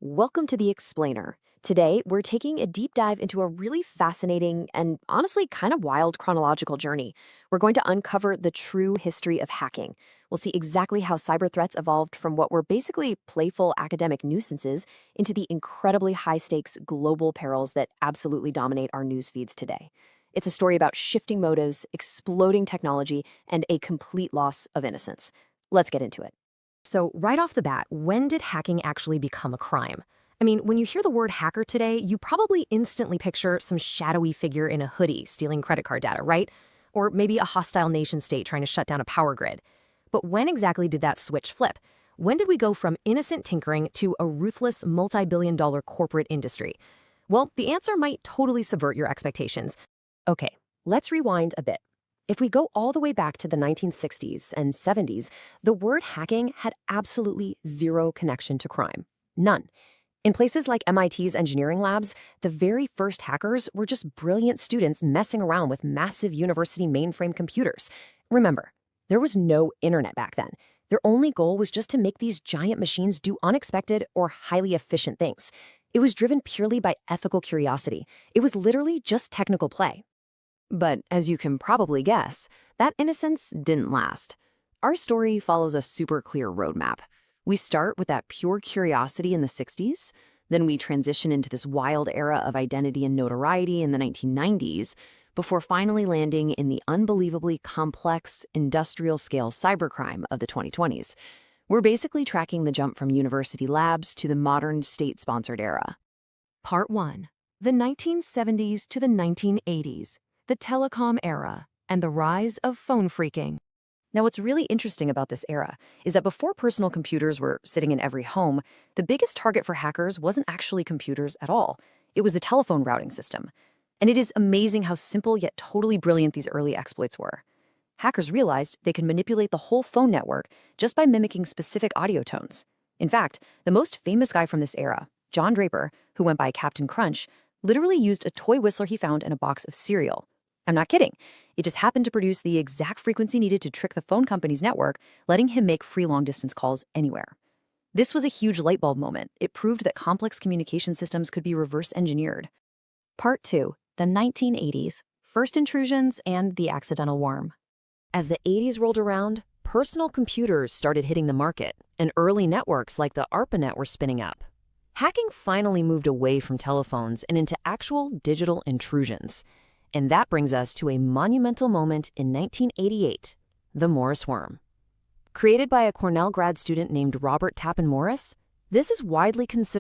Welcome to The Explainer. Today, we're taking a deep dive into a really fascinating and honestly kind of wild chronological journey. We're going to uncover the true history of hacking. We'll see exactly how cyber threats evolved from what were basically playful academic nuisances into the incredibly high-stakes global perils that absolutely dominate our news feeds today. It's a story about shifting motives, exploding technology, and a complete loss of innocence. Let's get into it. So right off the bat, when did hacking actually become a crime? I mean, when you hear the word hacker today, you probably instantly picture some shadowy figure in a hoodie stealing credit card data, right? Or maybe a hostile nation state trying to shut down a power grid. But when exactly did that switch flip? When did we go from innocent tinkering to a ruthless multi-billion-dollar corporate industry? Well, the answer might totally subvert your expectations. Okay, let's rewind a bit. If we go all the way back to the 1960s and 70s, the word hacking had absolutely zero connection to crime. None. In places like MIT's engineering labs, the very first hackers were just brilliant students messing around with massive university mainframe computers. Remember, there was no internet back then. Their only goal was just to make these giant machines do unexpected or highly efficient things. It was driven purely by ethical curiosity. It was literally just technical play. But as you can probably guess, that innocence didn't last. Our story follows a super clear roadmap. We start with that pure curiosity in the 60s, then we transition into this wild era of identity and notoriety in the 1990s, before finally landing in the unbelievably complex, industrial-scale cybercrime of the 2020s. We're basically tracking the jump from university labs to the modern state-sponsored era. Part 1. The 1970s to the 1980s. The telecom era, and the rise of phone phreaking. Now, what's really interesting about this era is that before personal computers were sitting in every home, the biggest target for hackers wasn't actually computers at all. It was the telephone routing system. And it is amazing how simple yet totally brilliant these early exploits were. Hackers realized they could manipulate the whole phone network just by mimicking specific audio tones. In fact, the most famous guy from this era, John Draper, who went by Captain Crunch, literally used a toy whistler he found in a box of cereal. I'm not kidding. It just happened to produce the exact frequency needed to trick the phone company's network, letting him make free long-distance calls anywhere. This was a huge light bulb moment. It proved that complex communication systems could be reverse engineered. Part 2. The 1980s. First intrusions and the accidental worm. As the 80s rolled around, personal computers started hitting the market, and early networks like the ARPANET were spinning up. Hacking finally moved away from telephones and into actual digital intrusions. And that brings us to a monumental moment in 1988, the Morris worm. Created by a Cornell grad student named Robert Tappan Morris, this is widely considered